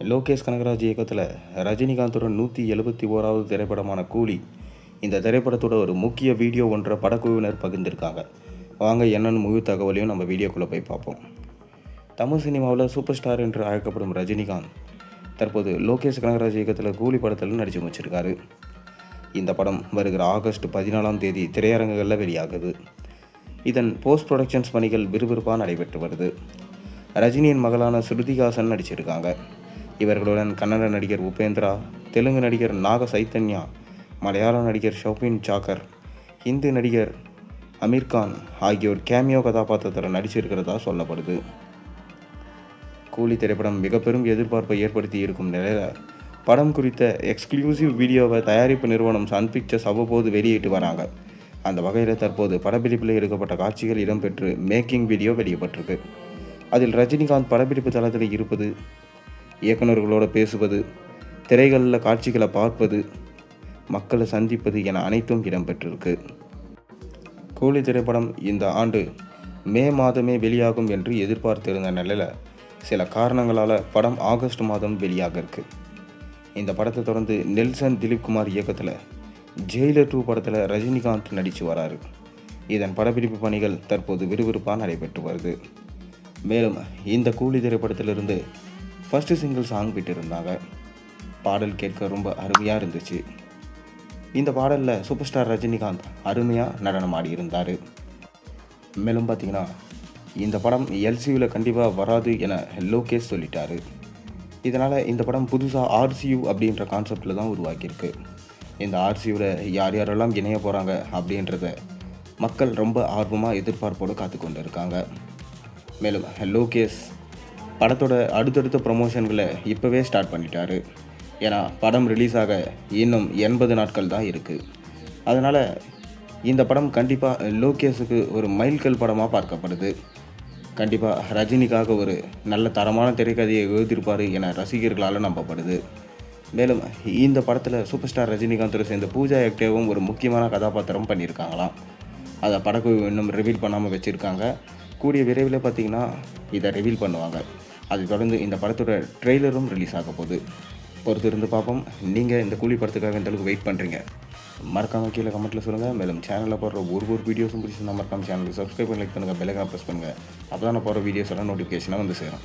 லோகேஷ் கனகராஜ் இயக்கத்தில் ரஜினிகாந்தோட 171வது திரைப்படமான கூலி. இந்த திரைப்படத்தோட ஒரு முக்கிய வீடியோ ஒன்றை படக்குழுவினர் பகிர்ந்திருக்காங்க. வாங்க என்னென்னு முழு தகவலையும் நம்ம வீடியோக்குள்ளே போய் பார்ப்போம். தமிழ் சினிமாவில் சூப்பர் ஸ்டார் என்று அழைக்கப்படும் ரஜினிகாந்த் தற்போது லோகேஷ் கனகராஜ் இயக்கத்தில் கூலி படத்தில் நடித்து முடிச்சிருக்காரு. இந்த படம் வருகிற ஆகஸ்ட் 14ஆம் தேதி திரையரங்குகளில் வெளியாகுது. இதன் போஸ்ட் ப்ரொடக்ஷன்ஸ் பணிகள் விறுவிறுப்பாக நடைபெற்று வருது. ரஜினியின் மகளான ஸ்ருதிஹாசன் நடிச்சிருக்காங்க. இவர்களுடன் கன்னட நடிகர் உபேந்திரா, தெலுங்கு நடிகர் நாக சைத்தன்யா, மலையாள நடிகர் ஷோபின் சாக்கர், ஹிந்தி நடிகர் அமீர்கான் ஆகியோர் கேமியோ கதாபாத்திரத்தில் நடிச்சிருக்கிறதா சொல்லப்படுது. கூலி திரைப்படம் மிக பெரும் எதிர்பார்ப்பை ஏற்படுத்தி இருக்கும் நிலையில் படம் குறித்த எக்ஸ்க்ளூசிவ் வீடியோவை தயாரிப்பு நிறுவனம் சன் பிக்சர்ஸ் அவ்வப்போது வெளியிட்டு வராங்க. அந்த வகையில் தற்போது படப்பிடிப்பில் எடுக்கப்பட்ட காட்சிகள் இடம்பெற்று மேக்கிங் வீடியோ வெளியிடப்பட்டிருக்கு. அதில் ரஜினிகாந்த் படப்பிடிப்பு தளத்தில் இருப்பது, இயக்குநர்களோடு பேசுவது, திரைகளில் காட்சிகளை பார்ப்பது, மக்களை சந்திப்பது என அனைத்தும் இடம்பெற்றிருக்கு. கூலி திரைப்படம் இந்த ஆண்டு மே மாதமே வெளியாகும் என்று எதிர்பார்த்திருந்த நிலையில் சில காரணங்களால் படம் ஆகஸ்ட் மாதம் வெளியாக இருக்கு. இந்த படத்தை தொடர்ந்து நெல்சன் திலீப்குமார் இயக்கத்தில் ஜெயிலர் 2 படத்தில் ரஜினிகாந்த் நடித்து வராரு. இதன் படப்பிடிப்பு பணிகள் தற்போது விறுவிறுப்பாக நடைபெற்று வருது. மேலும் இந்த கூலி திரைப்படத்திலிருந்து ஃபர்ஸ்ட் சிங்கிள் சாங் விட்டிருந்தாங்க. பாடல் கேட்க ரொம்ப அருமையாக இருந்துச்சு. இந்த பாடலில் சூப்பர் ஸ்டார் ரஜினிகாந்த் அருமையாக நடனம் ஆடி இருந்தார். மேலும் பார்த்திங்கன்னா இந்த படம் எல்சியூவில் கண்டிப்பாக வராது என லோகேஷ் சொல்லிட்டாரு. இதனால் இந்த படம் புதுசாக ஆர்சியூ அப்படின்ற கான்செப்டில் தான் உருவாக்கியிருக்கு. இந்த ஆர்சியூவில் யார் யாரெல்லாம் இணைய போகிறாங்க அப்படின்றத மக்கள் ரொம்ப ஆர்வமாக எதிர்பார்ப்போடு காத்து கொண்டு இருக்காங்க. மேலும் லோகேஷ் படத்தோட அடுத்தடுத்த ப்ரமோஷன்களை இப்போவே ஸ்டார்ட் பண்ணிட்டாரு. ஏன்னா படம் ரிலீஸ் ஆக இன்னும் 80 நாட்கள் தான் இருக்குது. அதனால் இந்த படம் கண்டிப்பாக லோகேஷுக்கு ஒரு மைல்கல் படமாக பார்க்கப்படுது. கண்டிப்பாக ரஜினிக்காக ஒரு நல்ல தரமான திரைக்கதையை எழுதியிருப்பார் என ரசிகர்களால் நம்பப்படுது. மேலும் இந்த படத்தில் சூப்பர் ஸ்டார் ரஜினிகாந்தோடு சேர்ந்த பூஜா ஹெக்டேவும் ஒரு முக்கியமான கதாபாத்திரம் பண்ணியிருக்காங்களாம். அதை படக்குழு இன்னும் ரிவீல் பண்ணாமல் வச்சுருக்காங்க. கூடிய விரைவில் பார்த்திங்கன்னா இதை ரிவீல் பண்ணுவாங்க. அதை தொடர்ந்து இந்த படத்தோட ட்ரெய்லரும் ரிலீஸ் ஆக போகுது. பொறுத்து இருந்து பார்ப்போம். நீங்கள் இந்த கூலி படத்துக்காக இந்த அளவுக்கு வெயிட் பண்ணுறீங்க? மறக்காமல் கீழே கமெண்ட்டில் சொல்லுங்கள். மேலும் சேனலில் போடுற ஒரு வீடியோஸும் பிடிச்சிருந்தால் மறக்காமல் சேனலுக்கு சப்ஸ்கிரைப் பண்ணி லைக் பண்ணுங்கள், பெல் ஐகானை ப்ரெஸ் பண்ணுங்கள். அப்போ தான் நான் போகிற வீடியோஸோட நோட்டிஃபிகேஷனாக வந்து சேரும்.